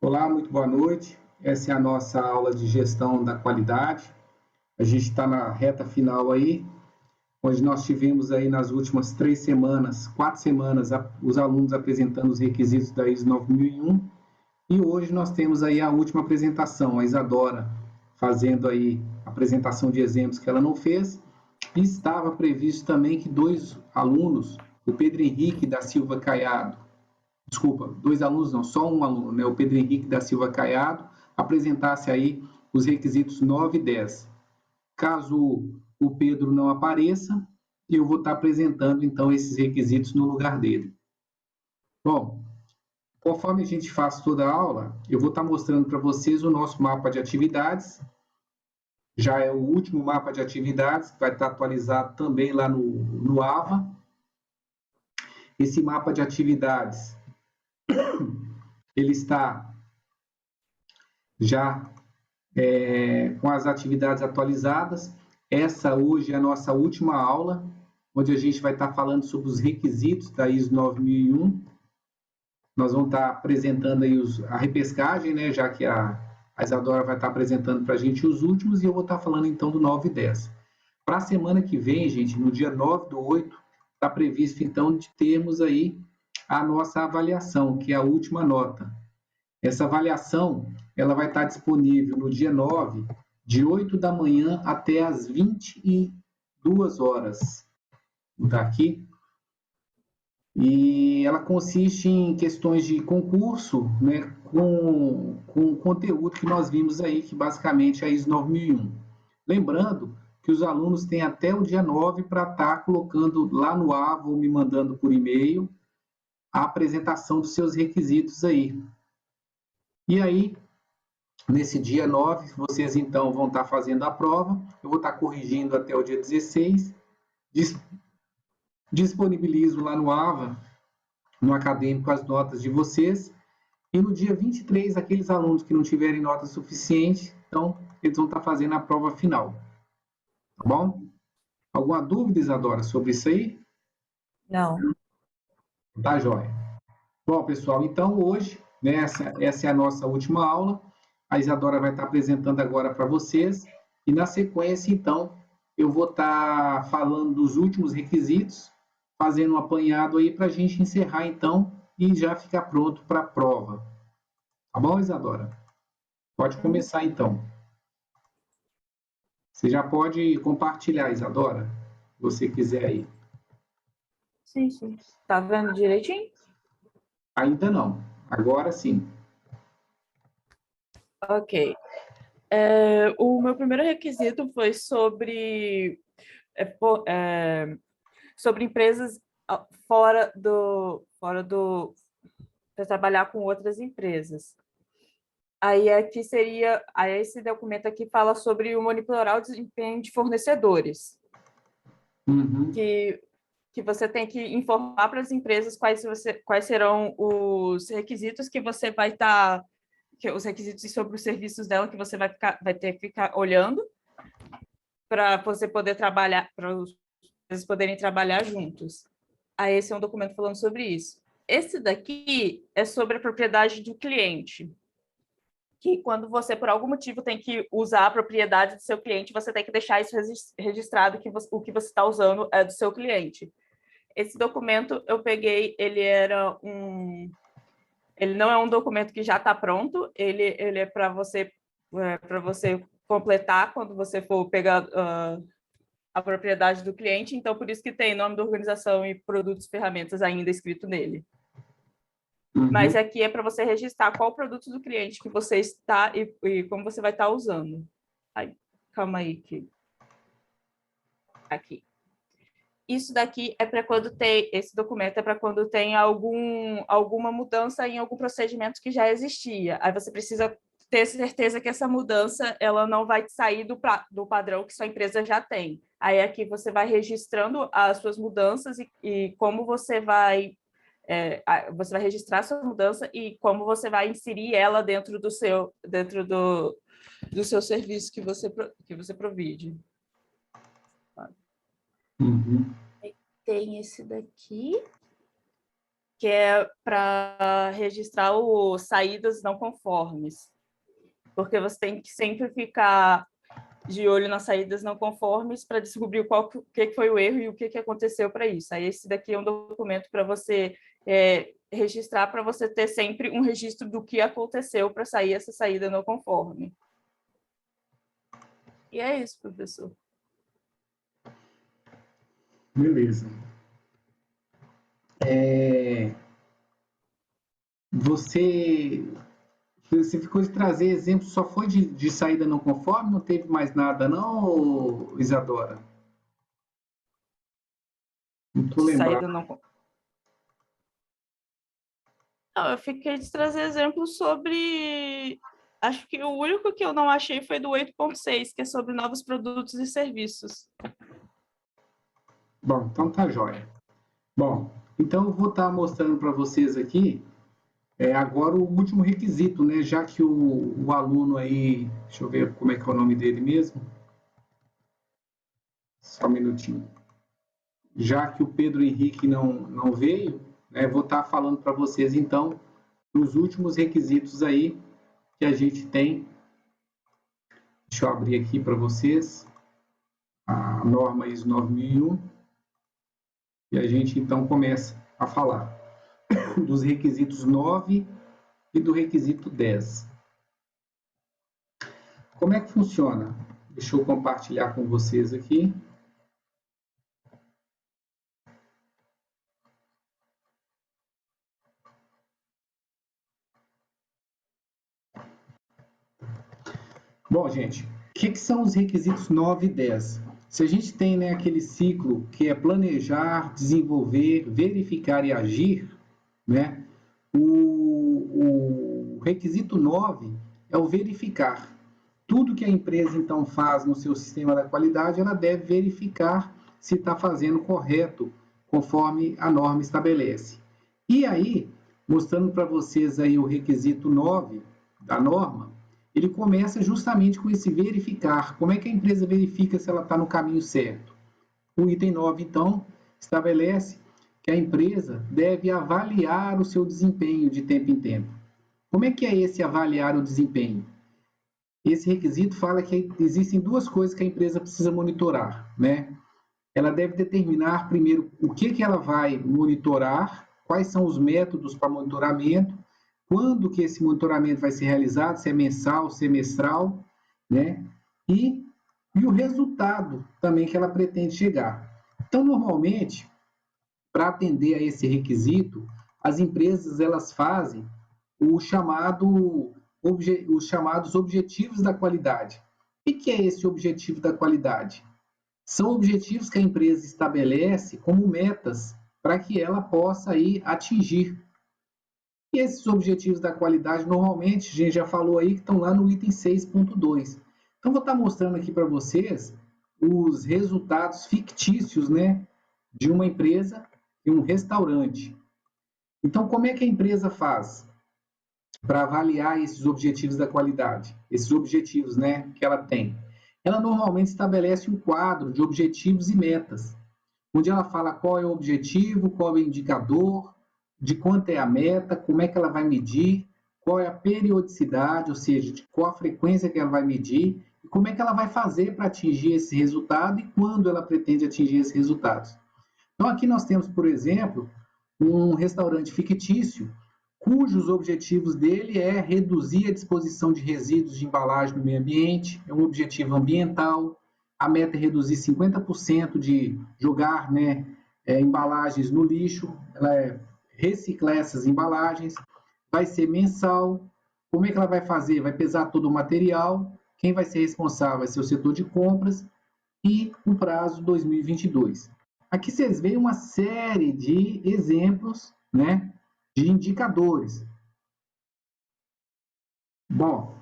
Olá, muito boa noite. Essa é a nossa aula de gestão da qualidade. A gente está na reta final aí, onde nós tivemos aí nas últimas 4 semanas, os alunos apresentando os requisitos da ISO 9001. E hoje nós temos aí a última apresentação, a Isadora fazendo aí a apresentação de exemplos que ela não fez. E estava previsto também que 2 alunos, o Pedro Henrique da Silva Caiado, desculpa, 2 alunos não, só um aluno, né, o Pedro Henrique da Silva Caiado, apresentasse aí os requisitos 9 e 10. Caso o Pedro não apareça, eu vou estar apresentando então esses requisitos no lugar dele. Bom, conforme a gente faz toda a aula, eu vou estar mostrando para vocês o nosso mapa de atividades. Já é o último mapa de atividades, que vai estar atualizado também lá no AVA. Esse mapa de atividades, ele está já com as atividades atualizadas. Essa hoje é a nossa última aula, onde a gente vai estar falando sobre os requisitos da ISO 9001. Nós vamos estar apresentando aí a repescagem, né, já que a Isadora vai estar apresentando para a gente os últimos, e eu vou estar falando então do 9 e 10. Para a semana que vem, gente, no dia 9/8, está previsto então de termos aí a nossa avaliação, que é a última nota. Essa avaliação, ela vai estar disponível no dia 9, de 8 da manhã até as 22 horas. Vou botar aqui. E ela consiste em questões de concurso, né, com o conteúdo que nós vimos aí, que basicamente é a ISO 9001. Lembrando que os alunos têm até o dia 9 para estar colocando lá no AVA ou me mandando por e-mail a apresentação dos seus requisitos aí. E aí, nesse dia 9, vocês então vão estar fazendo a prova, eu vou estar corrigindo até o dia 16, disponibilizo lá no AVA, no acadêmico, as notas de vocês, e no dia 23, aqueles alunos que não tiverem nota suficiente, então eles vão estar fazendo a prova final. Tá bom? Alguma dúvida, Isadora, sobre isso aí? Não. Tá, joia. Bom, pessoal, então hoje, né, essa é a nossa última aula. A Isadora vai estar apresentando agora para vocês, e na sequência, então, eu vou estar falando dos últimos requisitos, fazendo um apanhado aí para a gente encerrar, então, e já ficar pronto para a prova. Tá bom, Isadora? Pode começar, então. Você já pode compartilhar, Isadora, se você quiser aí. Sim, sim. Tá vendo direitinho? Ainda não. Agora sim. Ok. O meu primeiro requisito foi sobre empresas para trabalhar com outras empresas. Aí aqui seria, aí esse documento aqui fala sobre o monitorar o desempenho de fornecedores. Uhum. Que você tem que informar para as empresas quais serão os requisitos que você vai estar, os requisitos sobre os serviços dela que você vai ter que ficar olhando para você poder trabalhar, para eles poderem trabalhar juntos. Aí esse é um documento falando sobre isso. Esse daqui é sobre a propriedade do cliente, que quando você, por algum motivo, tem que usar a propriedade do seu cliente, você tem que deixar isso registrado, que o que você está usando é do seu cliente. Esse documento eu peguei, ele não é um documento que já está pronto, ele é para você completar quando você for pegar a propriedade do cliente, então por isso que tem nome da organização e produtos e ferramentas ainda escrito nele. Uhum. Mas aqui é para você registrar qual produto do cliente que você está e como você vai estar usando. Ai, calma aí. Aqui. Isso daqui é para quando tem, esse documento é para quando tem alguma mudança em algum procedimento que já existia. Aí você precisa ter certeza que essa mudança ela não vai sair do padrão que sua empresa já tem. Aí aqui você vai registrando as suas mudanças e como você vai registrar a sua mudança e como você vai inserir ela dentro do seu serviço que você provide. Uhum. Tem esse daqui. que é para registrar os saídas não conformes, porque você tem que sempre ficar de olho nas saídas não conformes para descobrir o que foi o erro e o que aconteceu para isso. Aí esse daqui é um documento para você registrar, para você ter sempre um registro do que aconteceu para sair essa saída não conforme. E é isso, professor. Beleza. Você ficou de trazer exemplo, só foi de saída não conforme? Não teve mais nada, não, Isadora? Não estou lembrando. Saída não... Não, eu fiquei de trazer exemplos sobre... Acho que o único que eu não achei foi do 8.6, que é sobre novos produtos e serviços. Bom, então tá jóia. Bom, então eu vou estar mostrando para vocês aqui agora o último requisito, né? Já que o aluno aí, deixa eu ver como é que é o nome dele mesmo. Só um minutinho. Já que o Pedro Henrique não veio, né, vou estar falando para vocês então dos últimos requisitos aí que a gente tem. Deixa eu abrir aqui para vocês a norma ISO 9001 e a gente então começa a falar dos requisitos 9 e do requisito 10. Como é que funciona? Deixa eu compartilhar com vocês aqui. Bom, gente, o que são os requisitos 9 e 10? Se a gente tem, né, aquele ciclo que é planejar, desenvolver, verificar e agir, né, o requisito 9 é o verificar. Tudo que a empresa, então, faz no seu sistema da qualidade, ela deve verificar se está fazendo correto, conforme a norma estabelece. E aí, mostrando para vocês aí o requisito 9 da norma, ele começa justamente com esse verificar. Como é que a empresa verifica se ela está no caminho certo? O item 9, então, estabelece que a empresa deve avaliar o seu desempenho de tempo em tempo. Como é que é esse avaliar o desempenho? Esse requisito fala que existem duas coisas que a empresa precisa monitorar, né? Ela deve determinar primeiro o que ela vai monitorar, quais são os métodos para monitoramento, quando que esse monitoramento vai ser realizado, se é mensal, semestral, né? E o resultado também que ela pretende chegar. Então, normalmente, para atender a esse requisito, as empresas elas fazem os chamados objetivos da qualidade. O que é esse objetivo da qualidade? São objetivos que a empresa estabelece como metas para que ela possa aí atingir. E esses objetivos da qualidade, normalmente, a gente já falou aí, que estão lá no item 6.2. Então, vou estar mostrando aqui para vocês os resultados fictícios, né, de uma empresa e um restaurante. Então, como é que a empresa faz para avaliar esses objetivos da qualidade? Esses objetivos, né, que ela tem. Ela normalmente estabelece um quadro de objetivos e metas, onde ela fala qual é o objetivo, qual é o indicador, de quanto é a meta, como é que ela vai medir, qual é a periodicidade, ou seja, de qual a frequência que ela vai medir, e como é que ela vai fazer para atingir esse resultado e quando ela pretende atingir esses resultados. Então, aqui nós temos, por exemplo, um restaurante fictício, cujos objetivos dele é reduzir a disposição de resíduos de embalagem no meio ambiente, é um objetivo ambiental, a meta é reduzir 50% de jogar, né, embalagens no lixo, ela reciclar essas embalagens, vai ser mensal. Como é que ela vai fazer? Vai pesar todo o material, quem vai ser responsável vai ser o setor de compras e o prazo 2022. Aqui vocês veem uma série de exemplos, né, de indicadores. Bom,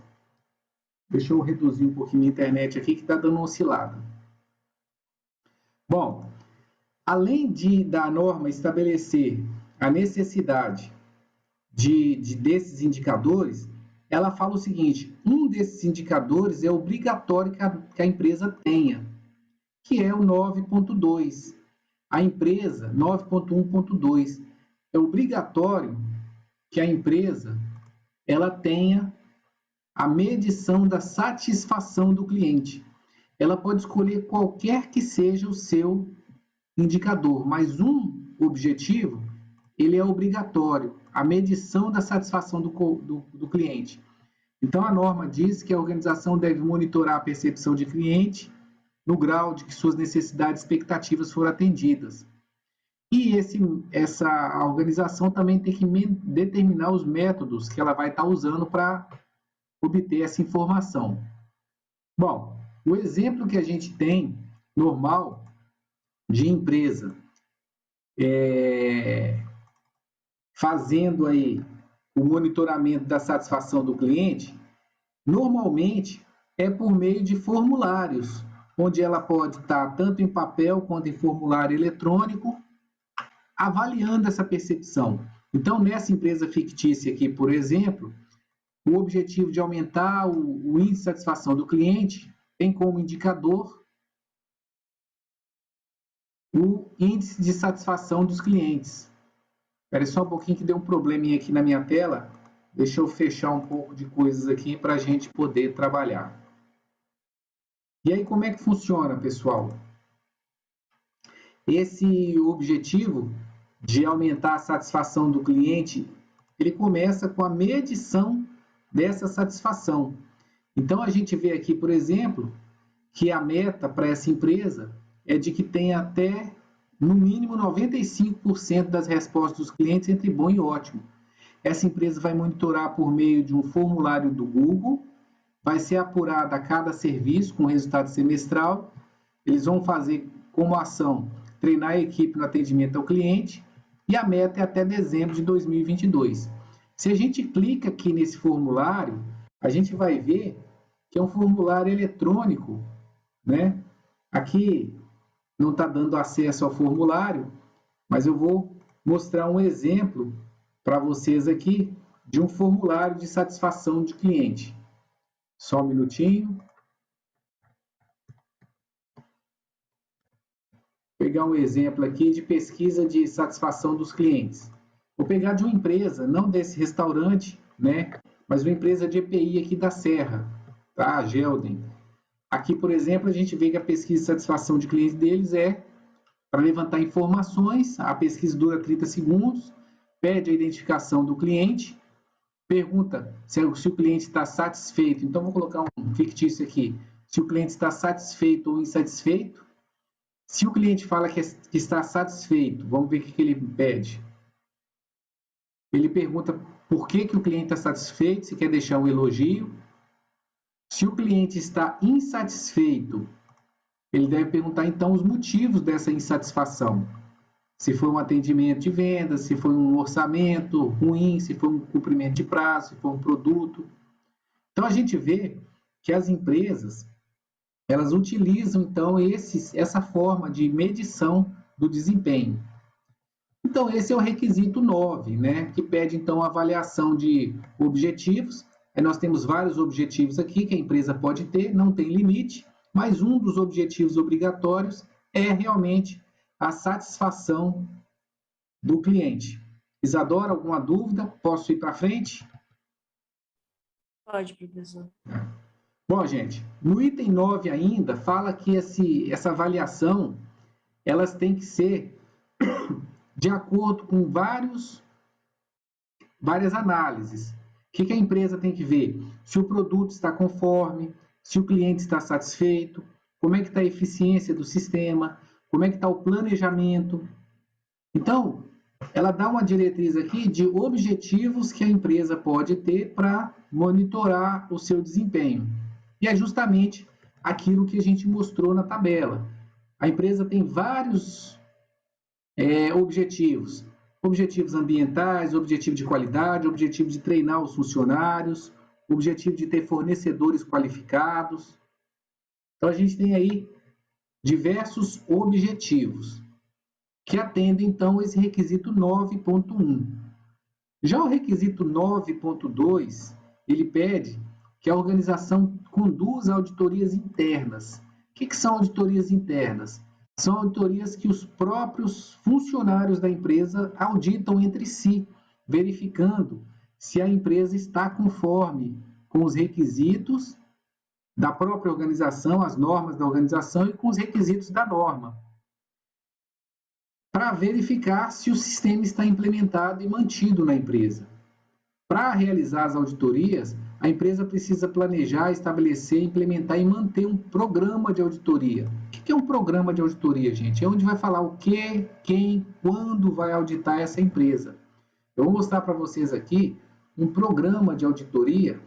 deixa eu reduzir um pouquinho a internet aqui que está dando uma oscilada. Bom, além da norma estabelecer a necessidade desses indicadores, ela fala o seguinte: um desses indicadores é obrigatório que a empresa tenha, que é o 9.2. A empresa, 9.1.2, é obrigatório que a empresa ela tenha a medição da satisfação do cliente. Ela pode escolher qualquer que seja o seu indicador, mas um objetivo, ele é obrigatório, a medição da satisfação do cliente. Então, a norma diz que a organização deve monitorar a percepção de cliente no grau de que suas necessidades e expectativas foram atendidas. E essa organização também tem que determinar os métodos que ela vai estar usando para obter essa informação. Bom, o exemplo que a gente tem, normal, de empresa, fazendo aí o monitoramento da satisfação do cliente, normalmente é por meio de formulários, onde ela pode estar tanto em papel quanto em formulário eletrônico, avaliando essa percepção. Então, nessa empresa fictícia aqui, por exemplo, o objetivo de aumentar o índice de satisfação do cliente tem como indicador o índice de satisfação dos clientes. Espera só um pouquinho que deu um probleminha aqui na minha tela. Deixa eu fechar um pouco de coisas aqui para a gente poder trabalhar. E aí, como é que funciona, pessoal? Esse objetivo de aumentar a satisfação do cliente, ele começa com a medição dessa satisfação. Então, a gente vê aqui, por exemplo, que a meta para essa empresa é de que tenha até, no mínimo, 95% das respostas dos clientes entre bom e ótimo. Essa empresa vai monitorar por meio de um formulário do Google, vai ser apurada a cada serviço com resultado semestral, eles vão fazer como ação treinar a equipe no atendimento ao cliente e a meta é até dezembro de 2022. Se a gente clica aqui nesse formulário, a gente vai ver que é um formulário eletrônico, né? Aqui não está dando acesso ao formulário, mas eu vou mostrar um exemplo para vocês aqui de um formulário de satisfação de cliente. Só um minutinho. Vou pegar um exemplo aqui de pesquisa de satisfação dos clientes. Vou pegar de uma empresa, não desse restaurante, né, mas uma empresa de EPI aqui da Serra, tá? A Gelden. Aqui, por exemplo, a gente vê que a pesquisa de satisfação de clientes deles é para levantar informações, a pesquisa dura 30 segundos, pede a identificação do cliente, pergunta se o cliente está satisfeito. Então, vou colocar um fictício aqui. Se o cliente está satisfeito ou insatisfeito. Se o cliente fala que está satisfeito, vamos ver o que ele pede. Ele pergunta por que o cliente está satisfeito, se quer deixar um elogio. Se o cliente está insatisfeito, ele deve perguntar, então, os motivos dessa insatisfação. Se foi um atendimento de vendas, se foi um orçamento ruim, se foi um cumprimento de prazo, se foi um produto. Então, a gente vê que as empresas, elas utilizam, então, essa forma de medição do desempenho. Então, esse é o requisito 9, né, que pede, então, a avaliação de objetivos. Aí nós temos vários objetivos aqui que a empresa pode ter, não tem limite, mas um dos objetivos obrigatórios é realmente a satisfação do cliente. Isadora, alguma dúvida? Posso ir para frente? Pode, professor. Bom, gente, no item 9 ainda, fala que essa avaliação, elas têm que ser de acordo com várias análises. O que a empresa tem que ver? Se o produto está conforme, se o cliente está satisfeito, como é que está a eficiência do sistema, como é que está o planejamento. Então, ela dá uma diretriz aqui de objetivos que a empresa pode ter para monitorar o seu desempenho. E é justamente aquilo que a gente mostrou na tabela. A empresa tem vários objetivos. Objetivos ambientais, objetivo de qualidade, objetivo de treinar os funcionários, objetivo de ter fornecedores qualificados. Então, a gente tem aí diversos objetivos que atendem, então, esse requisito 9.1. Já o requisito 9.2, ele pede que a organização conduza auditorias internas. O que são auditorias internas? São auditorias que os próprios funcionários da empresa auditam entre si, verificando se a empresa está conforme com os requisitos da própria organização, as normas da organização e com os requisitos da norma, para verificar se o sistema está implementado e mantido na empresa. Para realizar as auditorias, a empresa precisa planejar, estabelecer, implementar e manter um programa de auditoria. O que é um programa de auditoria, gente? É onde vai falar o que, quem, quando vai auditar essa empresa. Eu vou mostrar para vocês aqui um programa de auditoria,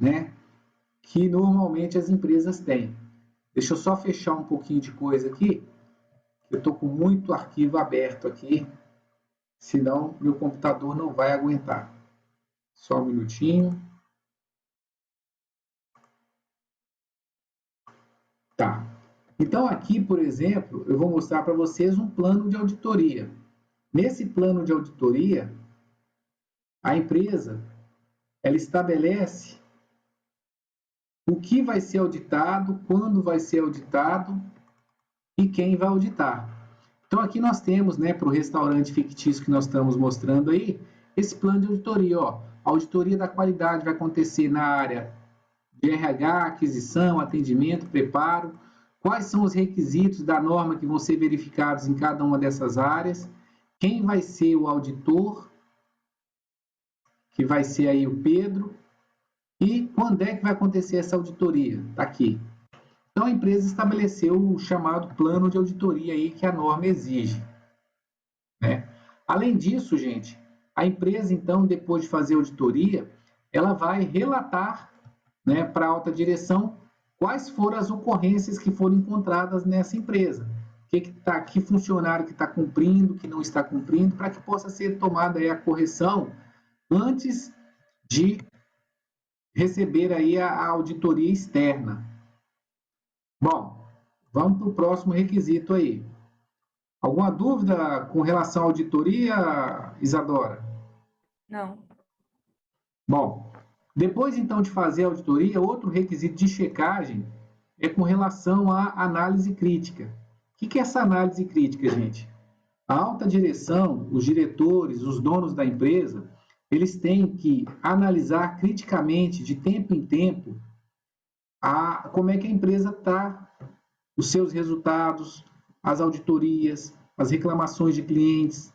né, que normalmente as empresas têm. Deixa eu só fechar um pouquinho de coisa aqui. Eu estou com muito arquivo aberto aqui, senão meu computador não vai aguentar. Só um minutinho. Tá. Então aqui, por exemplo, eu vou mostrar para vocês um plano de auditoria. Nesse plano de auditoria, a empresa, ela estabelece o que vai ser auditado, quando vai ser auditado e quem vai auditar. Então aqui nós temos, né, para o restaurante fictício que nós estamos mostrando aí, esse plano de auditoria, ó. A auditoria da qualidade vai acontecer na área de RH, aquisição, atendimento, preparo. Quais são os requisitos da norma que vão ser verificados em cada uma dessas áreas? Quem vai ser o auditor? Que vai ser aí o Pedro. E quando é que vai acontecer essa auditoria? Está aqui. Então a empresa estabeleceu o chamado plano de auditoria aí que a norma exige, né? Além disso, gente, a empresa então, depois de fazer a auditoria, ela vai relatar, né, para a alta direção quais foram as ocorrências que foram encontradas nessa empresa. Que funcionário que está cumprindo, que não está cumprindo, para que possa ser tomada aí a correção antes de receber aí a auditoria externa. Bom, vamos para o próximo requisito aí. Alguma dúvida com relação à auditoria, Isadora? Não. Bom, depois então de fazer a auditoria, outro requisito de checagem é com relação à análise crítica. O que é essa análise crítica, gente? A alta direção, os diretores, os donos da empresa, eles têm que analisar criticamente, de tempo em tempo, como é que a empresa está, os seus resultados, as auditorias, as reclamações de clientes.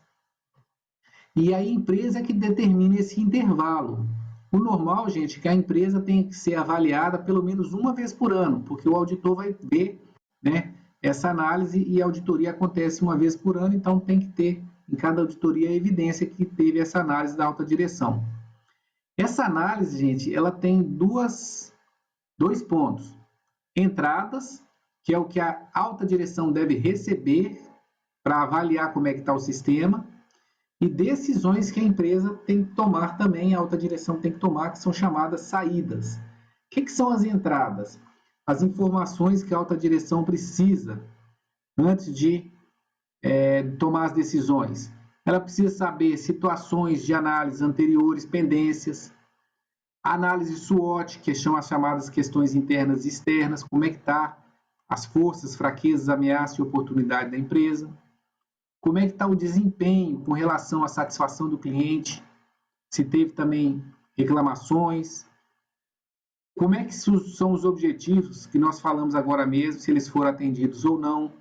E aí a empresa é que determina esse intervalo. O normal, gente, é que a empresa tem que ser avaliada pelo menos uma vez por ano, porque o auditor vai ver, né, essa análise e a auditoria acontece uma vez por ano, então tem que ter em cada auditoria a evidência que teve essa análise da alta direção. Essa análise, gente, ela tem dois pontos. Entradas, que é o que a alta direção deve receber para avaliar como é que está o sistema, e decisões que a empresa tem que tomar também, a alta direção tem que tomar, que são chamadas saídas. O que são as entradas? As informações que a alta direção precisa antes de tomar as decisões. Ela precisa saber situações de análise anteriores, pendências, análise SWOT, que são as chamadas questões internas e externas, como é que está as forças, fraquezas, ameaças e oportunidade da empresa, como é que está o desempenho com relação à satisfação do cliente, se teve também reclamações, como é que são os objetivos que nós falamos agora mesmo, se eles foram atendidos ou não,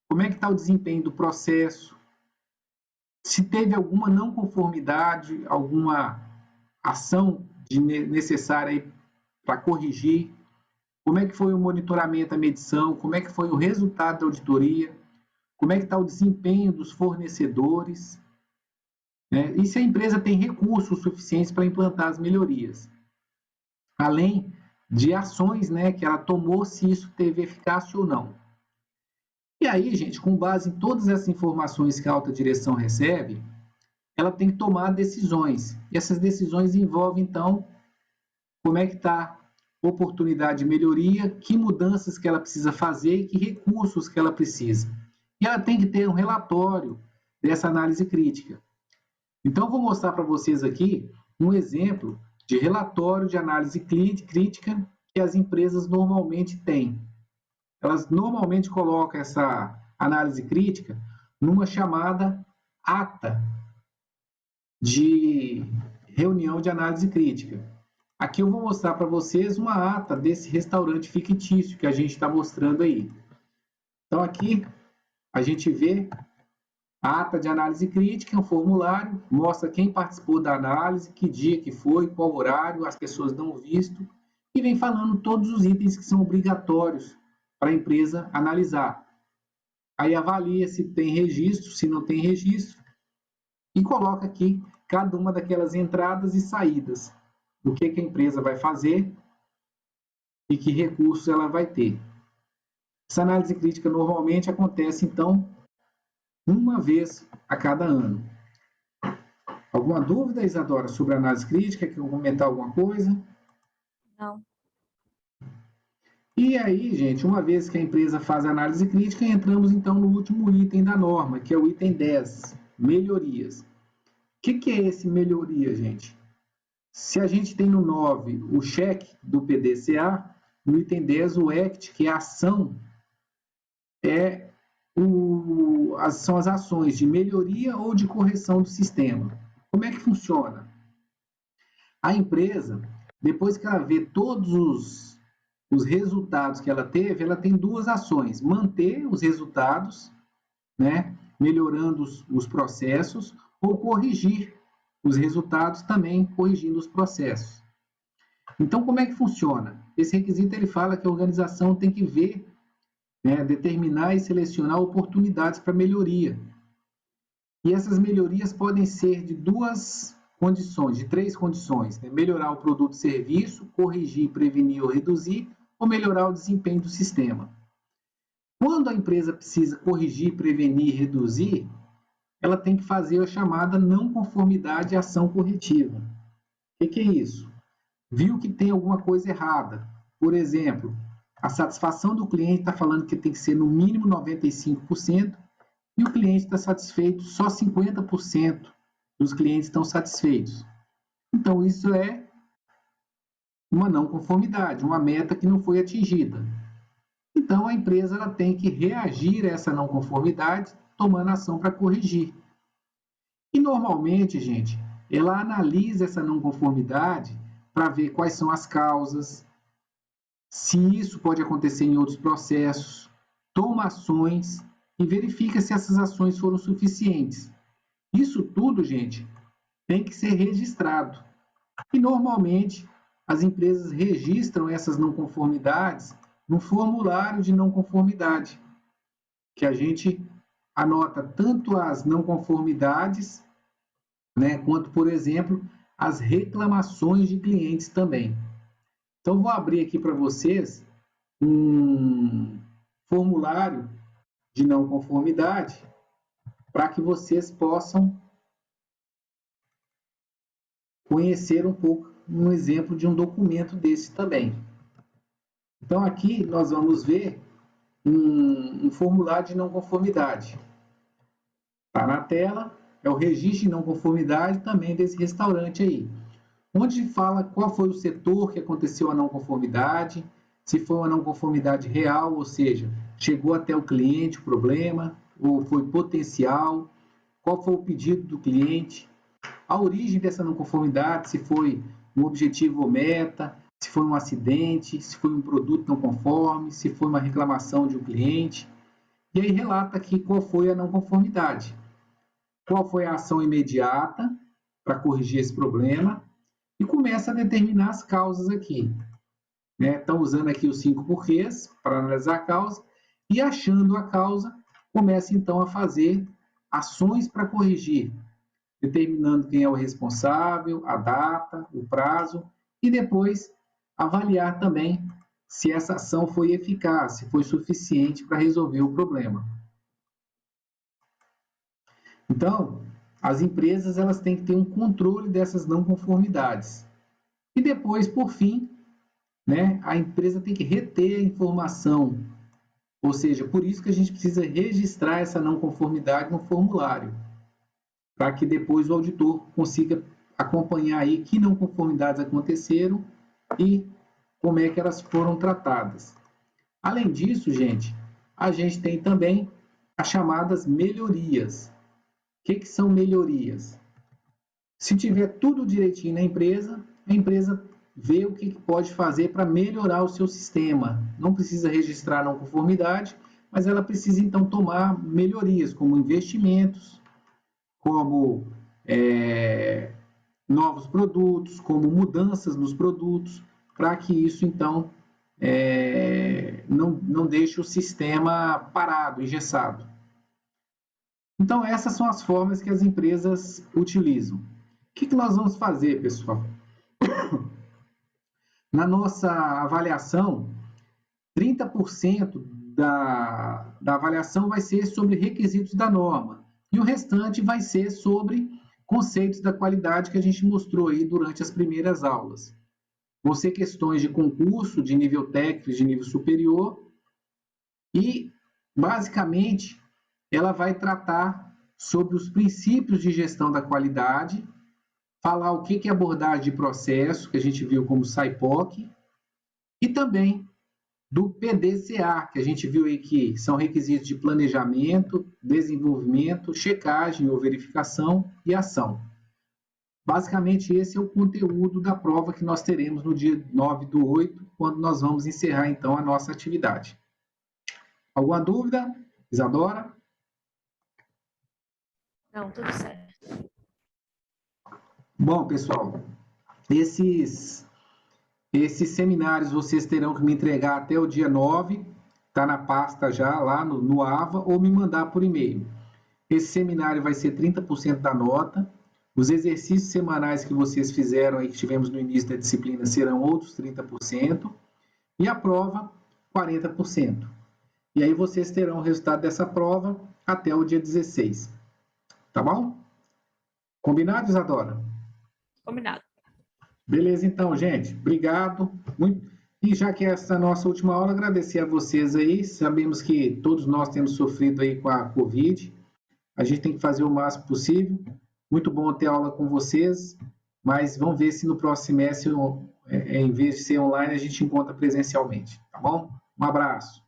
como é que está o desempenho do processo, se teve alguma não conformidade, alguma ação necessária para corrigir, como é que foi o monitoramento, a medição, como é que foi o resultado da auditoria, como é que está o desempenho dos fornecedores, né? E se a empresa tem recursos suficientes para implantar as melhorias, além de ações, né, que ela tomou, se isso teve eficácia ou não. E aí, gente, com base em todas essas informações que a alta direção recebe, ela tem que tomar decisões. E essas decisões envolvem, então, como é que está a oportunidade de melhoria, que mudanças que ela precisa fazer e que recursos que ela precisa. E ela tem que ter um relatório dessa análise crítica. Então, vou mostrar para vocês aqui um exemplo de relatório de análise crítica que as empresas normalmente têm. elas normalmente colocam essa análise crítica numa chamada ata de reunião de análise crítica. Aqui eu vou mostrar para vocês uma ata desse restaurante fictício que a gente está mostrando aí. Então aqui a gente vê a ata de análise crítica, um formulário, mostra quem participou da análise, que dia que foi, qual horário, as pessoas dão visto, e vem falando todos os itens que são obrigatórios para a empresa analisar. Aí avalia se tem registro, se não tem registro, e coloca aqui cada uma daquelas entradas e saídas, o que a empresa vai fazer e que recursos ela vai ter. Essa análise crítica normalmente acontece, então, uma vez a cada ano. Alguma dúvida, Isadora, sobre a análise crítica? Quer comentar alguma coisa? Não. E aí, gente, uma vez que a empresa faz a análise crítica, entramos então no último item da norma, que é o item 10, melhorias. O que é esse melhoria, gente? Se a gente tem no 9 o cheque do PDCA, no item 10 o ACT, que é a ação, são as ações de melhoria ou de correção do sistema. Como é que funciona? A empresa, depois que ela vê todos os resultados que ela teve, ela tem duas ações: manter os resultados, né, melhorando os processos, ou corrigir os resultados também, corrigindo os processos. Então, como é que funciona? Esse requisito ele fala que a organização tem que ver, né, determinar e selecionar oportunidades para melhoria. E essas melhorias podem ser de duas condições, de três condições, né? Melhorar o produto e serviço, corrigir, prevenir ou reduzir, ou melhorar o desempenho do sistema. Quando a empresa precisa corrigir, prevenir e reduzir, ela tem que fazer a chamada não conformidade à ação corretiva. O que é isso? Viu que tem alguma coisa errada. Por exemplo, a satisfação do cliente está falando que tem que ser no mínimo 95%, e o cliente está satisfeito, só 50% dos clientes estão satisfeitos. Então, isso é uma não conformidade, uma meta que não foi atingida. Então, a empresa ela tem que reagir a essa não conformidade, tomando ação para corrigir. E, normalmente, gente, ela analisa essa não conformidade para ver quais são as causas, se isso pode acontecer em outros processos, toma ações e verifica se essas ações foram suficientes. Isso tudo, gente, tem que ser registrado. E, normalmente, as empresas registram essas não conformidades no formulário de não conformidade, que a gente anota tanto as não conformidades, né, quanto, por exemplo, as reclamações de clientes também. Então, vou abrir aqui para vocês um formulário de não conformidade para que vocês possam conhecer um pouco um exemplo de um documento desse também. Então, aqui nós vamos ver um formulário de não conformidade. Está na tela, é o registro de não conformidade também desse restaurante aí, onde fala qual foi o setor que aconteceu a não conformidade, se foi uma não conformidade real, ou seja, chegou até o cliente o problema, ou foi potencial, qual foi o pedido do cliente, a origem dessa não conformidade, se foi um objetivo ou meta, se foi um acidente, se foi um produto não conforme, se foi uma reclamação de um cliente. E aí relata aqui qual foi a não conformidade, qual foi a ação imediata para corrigir esse problema, e começa a determinar as causas aqui. Estão usando aqui os 5 porquês para analisar a causa, e achando a causa, começa então a fazer ações para corrigir, determinando quem é o responsável, a data, o prazo, e depois avaliar também se essa ação foi eficaz, se foi suficiente para resolver o problema. Então, as empresas elas têm que ter um controle dessas não conformidades. E depois, por fim, a empresa tem que reter a informação, ou seja, por isso que a gente precisa registrar essa não conformidade no formulário, para que depois o auditor consiga acompanhar aí que não conformidades aconteceram e como é que elas foram tratadas. Além disso, gente, a gente tem também as chamadas melhorias. O que são melhorias? Se tiver tudo direitinho na empresa, a empresa vê o que pode fazer para melhorar o seu sistema. Não precisa registrar não conformidade, mas ela precisa então tomar melhorias, como investimentos, como novos produtos, como mudanças nos produtos, para que isso então não deixe o sistema parado, engessado. Então, essas são as formas que as empresas utilizam. O que nós vamos fazer, pessoal? Na nossa avaliação, 30% da avaliação vai ser sobre requisitos da norma e o restante vai ser sobre conceitos da qualidade que a gente mostrou aí durante as primeiras aulas. Vão ser questões de concurso, de nível técnico, de nível superior e, basicamente, ela vai tratar sobre os princípios de gestão da qualidade, falar o que é abordagem de processo, que a gente viu como SAIPOC, e também do PDCA, que a gente viu aí que são requisitos de planejamento, desenvolvimento, checagem ou verificação e ação. Basicamente, esse é o conteúdo da prova que nós teremos no dia 9/8, quando nós vamos encerrar, então, a nossa atividade. Alguma dúvida, Isadora? Não, tudo certo. Bom, pessoal, esses seminários vocês terão que me entregar até o dia 9, está na pasta já lá no AVA, ou me mandar por e-mail. Esse seminário vai ser 30% da nota, os exercícios semanais que vocês fizeram aí, que tivemos no início da disciplina, serão outros 30%, e a prova, 40%. E aí vocês terão o resultado dessa prova até o dia 16. Tá bom? Combinado, Isadora? Combinado. Beleza, então, gente. Obrigado. E já que essa é a nossa última aula, agradecer a vocês aí. Sabemos que todos nós temos sofrido aí com a Covid. A gente tem que fazer o máximo possível. Muito bom ter aula com vocês, mas vamos ver se no próximo semestre, em vez de ser online, a gente encontra presencialmente. Tá bom? Um abraço.